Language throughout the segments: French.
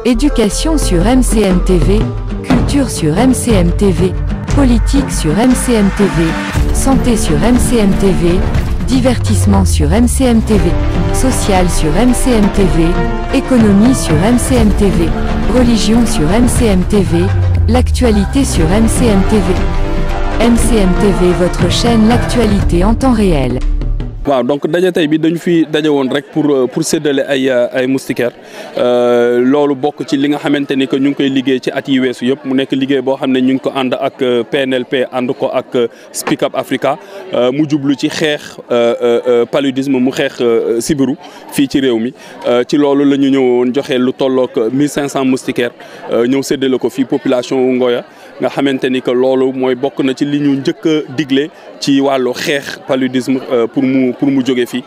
Éducation sur MCM TV, culture sur MCM TV, politique sur MCM TV, santé sur MCM TV, divertissement sur MCM TV, social sur MCM TV, économie sur MCM TV, religion sur MCM TV, l'actualité sur MCM TV. MCM TV, votre chaîne l'actualité en temps réel. waaw donc daje tey bi dañu fi daje woon rek pour séddale ay moustiquaires loolu bokk ci li nga xamante ni que ñu ngi koy liggéey ci at yi weesu yëpp mu nekk liggéey boo xam ne ñu ngi ko ànd ak PNLP ànd ko ak Speak Up Africa mu jublu ci xeex paludisme mu xeex sibiru fii ci réew mi ci loolu la ñu ñëwoon joxe lu tollook 1500 moustiquaires ñëw séddale ko fii population wu Ngoya nga xamante ni que loolu mooy bokk na ci li ñu njëkk a digle ci wàllu xeex paludisme pour mu jóge fi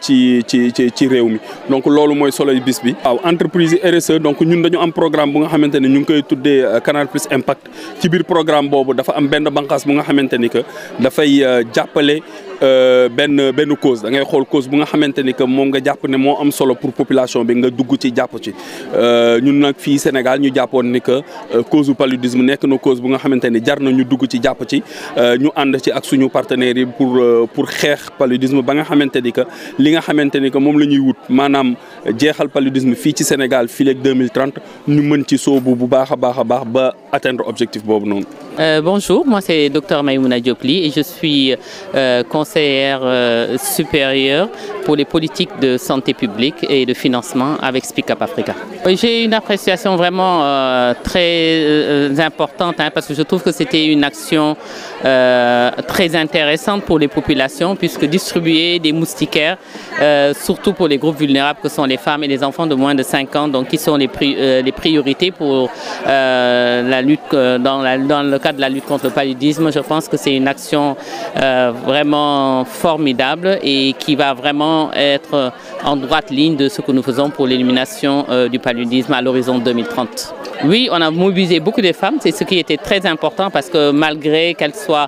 ci réew mi donc loolu mooy solo bis bi. waaw entreprise RSE donc ñun dañu am programme bu nga xamante ne ñu ngi koy tuddee Canal Plus Impact ci biir programme boobu dafa am benn bànqaas bu nga xamante ni que dafay jàppale benn cause da ngay xool cause bu nga xamante ni que moom nga jàpp ne moo am solo pour population bi nga dugg ci jàpp ci ñun nag fii Sénégal ñu jàppoon ni que cause du paludisme nekk na cause bu nga xamante ni jar na ñu dugg ci jàpp ci ñu ànd ci ak suñu partenaires yi pour xeex paludisme ba nga xamante ni que li nga xamante ni que moom la ñuy wut maanaam jeexal paludisme fii ci Sénégal fii ak 2030 ñu mën ci soobu bu baax a baax ba atteindre objectif boobu noonu. Bonjour, moi c'est Dr Maïmouna Diopli et je suis conseillère supérieure pour les politiques de santé publique et de financement avec Speak Up Africa. J'ai une appréciation vraiment très importante parce que je trouve que c'était une action très intéressante pour les populations puisque distribuer des moustiquaires, surtout pour les groupes vulnérables que sont les femmes et les enfants de moins de 5 ans, donc qui sont les priorités pour la lutte dans le cadre de la lutte contre le paludisme, je pense que c'est une action vraiment formidable et qui va vraiment être en droite ligne de ce que nous faisons pour l'élimination du paludisme à l'horizon 2030. Oui, on a mobilisé beaucoup de femmes, c'est ce qui était très important parce que malgré qu'elles soient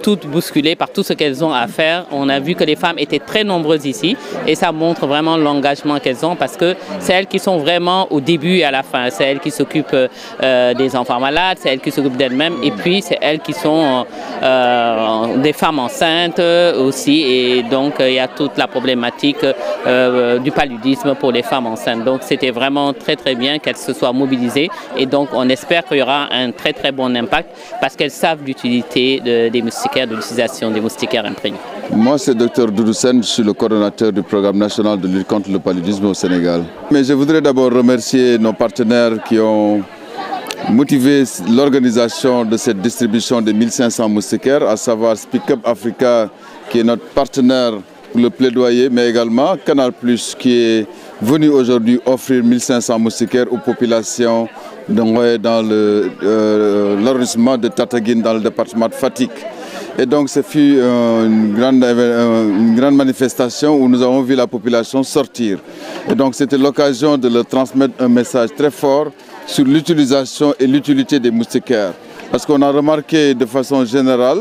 toutes bousculées par tout ce qu'elles ont à faire, on a vu que les femmes étaient très nombreuses ici et ça montre vraiment l'engagement qu'elles ont parce que c'est elles qui sont vraiment au début et à la fin, c'est elles qui s'occupent des enfants malades, c'est elles qui s'occupent d'elles-mêmes et puis c'est elles qui sont des femmes enceintes aussi et donc il y a toute la problématique du paludisme pour les femmes enceintes. Donc c'était vraiment très très bien qu'elles se soient mobilisées et donc on espère qu'il y aura un très très bon impact parce qu'elles savent l'utilité des moustiquaires, de l'utilisation des moustiquaires imprégnés. Moi c'est Dr Doudou Sène, je suis le coordonnateur du programme national de lutte contre le paludisme au Sénégal. Mais je voudrais d'abord remercier nos partenaires qui ont motivé l'organisation de cette distribution de 1500 moustiquaires, à savoir Speak Up Africa qui est notre partenaire pour le plaidoyer, mais également Canal Plus qui est venu aujourd'hui offrir 1500 moustiquaires aux populations dans l'arrondissement de Tataguine dans le département de Fatick. Et donc ce fut une grande manifestation où nous avons vu la population sortir. Et donc c'était l'occasion de leur transmettre un message très fort sur l'utilisation et l'utilité des moustiquaires. Parce qu'on a remarqué de façon générale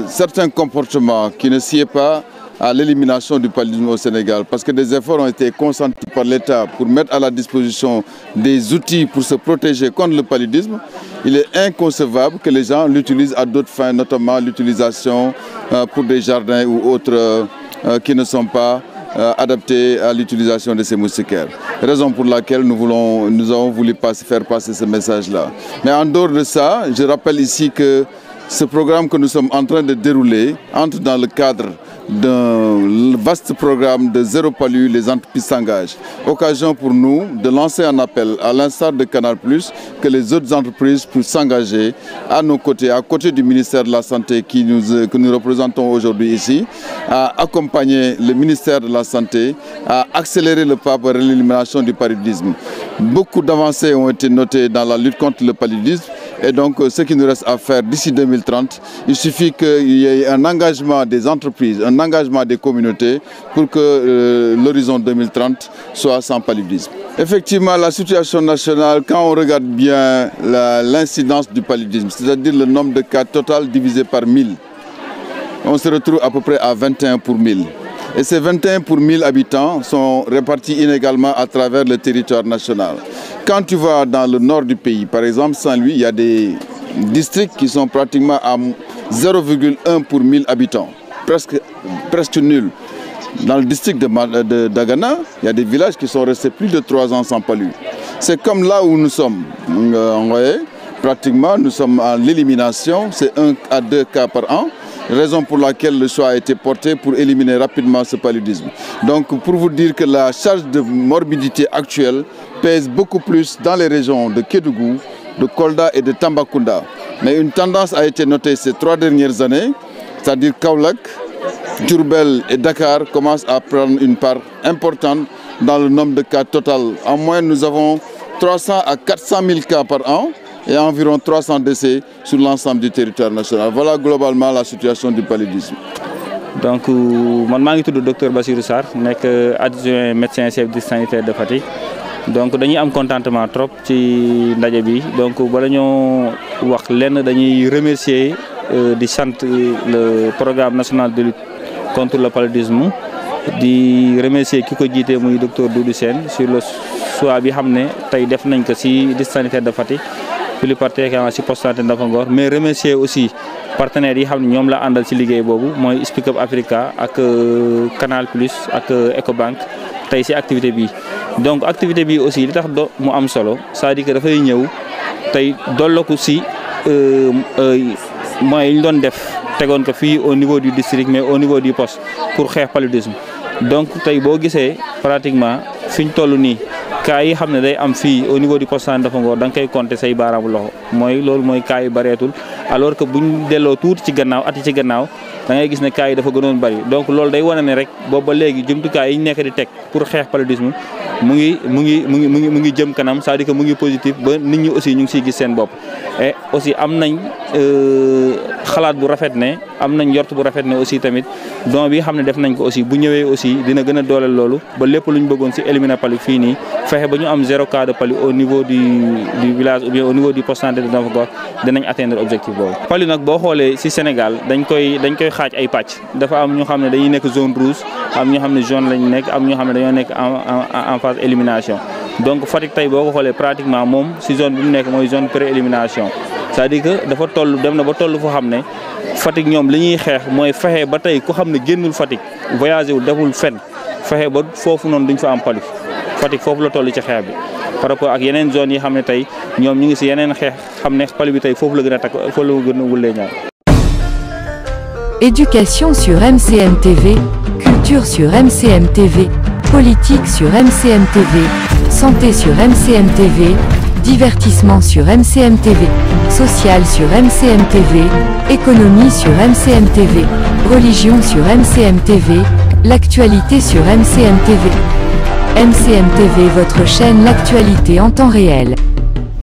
certains comportements qui ne sied pas à l'élimination du paludisme au Sénégal. Parce que des efforts ont été consentis par l'État pour mettre à la disposition des outils pour se protéger contre le paludisme. Il est inconcevable que les gens l'utilisent à d'autres fins, notamment l'utilisation pour des jardins ou autres qui ne sont pas adaptés à l'utilisation de ces moustiquaires. Raison pour laquelle nous avons voulu faire passer ce message-là. Mais en dehors de ça, je rappelle ici que ce programme que nous sommes en train de dérouler entre dans le cadre d'un vaste programme de zéro palu, les entreprises s'engagent. Occasion pour nous de lancer un appel, à l'instar de Canal+, que les autres entreprises puissent s'engager à nos côtés, à côté du ministère de la Santé que nous représentons aujourd'hui ici, à accompagner le ministère de la Santé, à accélérer le pas vers l'élimination du paludisme. Beaucoup d'avancées ont été notées dans la lutte contre le paludisme. Et donc, ce qui nous reste à faire d'ici 2030, il suffit qu'il y ait un engagement des entreprises, un engagement des communautés pour que l'horizon 2030 soit sans paludisme. Effectivement, la situation nationale, quand on regarde bien l'incidence du paludisme, c'est-à-dire le nombre de cas total divisé par 1000, on se retrouve à peu près à 21 pour 1000. Et ces 21 pour 1000 habitants sont répartis inégalement à travers le territoire national. Quand tu vas dans le nord du pays, par exemple Saint-Louis, il y a des districts qui sont pratiquement à 0,1 pour 1000 habitants, presque nul. Dans le district de Dagana, il y a des villages qui sont restés plus de 3 ans sans palu. C'est comme là où nous sommes. Vous voyez, pratiquement, nous sommes en l'élimination, c'est 1 à 2 cas par an. Raison pour laquelle le choix a été porté pour éliminer rapidement ce paludisme. Donc pour vous dire que la charge de morbidité actuelle pèse beaucoup plus dans les régions de Kédougou, de Kolda et de Tambacounda. Mais une tendance a été notée ces 3 dernières années, c'est-à-dire Kaolack, Diourbel et Dakar commencent à prendre une part importante dans le nombre de cas total. En moyenne, nous avons 300 à 400 000 cas par an et environ 300 décès sur l'ensemble du territoire national. Voilà globalement la situation du paludisme. Donc, je suis le docteur Bassirou Sarr, adjoint médecin chef du sanitaire de Fatick. Donc, nous avons contentement trop ci ndaje bi. Donc, bala ñoo wax lenn dañuy remercier le programme national de lutte contre le paludisme, di remercier ki ko jité muy docteur Doudou Sène sur le choix bi xamné tay def nañ ko ci district sanitaire de Fatick, plus particulièrement ci poste santé Ndafangor, mais remercier aussi partenaires yi xamné ñom la andal ci liggéey bobu moy Speak Up Africa ak Canal Plus ak Ecobank tay ci activité bi. Donc activité bi aussi li tax mu am solo, c'est-à-dire que da fay ñëw tay dolloku ci moy ñu doon def tegoon ko fii au niveau du district mais au niveau du poste pour xeex paludisme. Donc tey boo gisee pratiquement fi ñu toll nii cas yi xam ne day am fii au niveau du poste santé Ndafangor da nga koy compter say baaraamu loxo mooy loolu mooy cas yi bareetul, alors que buñ delloo tuuti ci gannaaw ati ci gannaaw da ngay gis ne cas yi dafa gënoon bari. Donc loolu day wane ne rek boobu ba léegi jumtukaay yi ñu nekk di teg pour xeex paludisme mu ngi jëm kanam, c'est-à-dire que mu ngi positif ba nit ñi aussi ñu ngi siy gis seen bopp. Et aussi am nañ xalaat bu rafet ne am nañ njort bu rafet ne aussi tamit don bi xam ne def nañ ko aussi bu ñëwee aussi dina gën a dooleel loolu ba lépp lu ñu bëggoon si éliminer palu fii nii fexe ba ñu am 0 cas de palu au niveau du village ou bien au niveau du poste santé de Ndafangor dinañ atteindre objectif boobu. Palu nag boo xoolee si Sénégal dañ koy xaaj ay pàcc, dafa am ñoo xam ne dañuy nekk zone rouge, am ñoo xam ne jaune lañ nekk, am ñoo xam ne dañoo nekk en phase élimination. Donc Fatick tey boo ko xoolee pratiquement moom si zone bi mu nekk mooy zone pré-élimination, c'est-à-dire que dafa toll dem na ba toll foo xam ne Fatick ñoom li ñuy xeex mooy fexe ba tey ku xam ne génnul Fatick voyagé wu deful fenn fexe ba foofu noonu duñ fa am palu. Fatick foofu la toll ci xeex bi par rapport ak yeneen zone yi xam ne tey ñoom ñu ngi si yeneen xeex xam ne palu bi tey foofu la gën a takk foofu la gën a wulee ñaar. Éducation sur MCM TV, culture sur MCM TV, politique sur MCM TV, santé sur MCM TV, divertissement sur MCM TV, social sur MCM TV, économie sur MCM TV, religion sur MCM TV, l'actualité sur MCM TV. MCM TV, votre chaîne l'actualité en temps réel.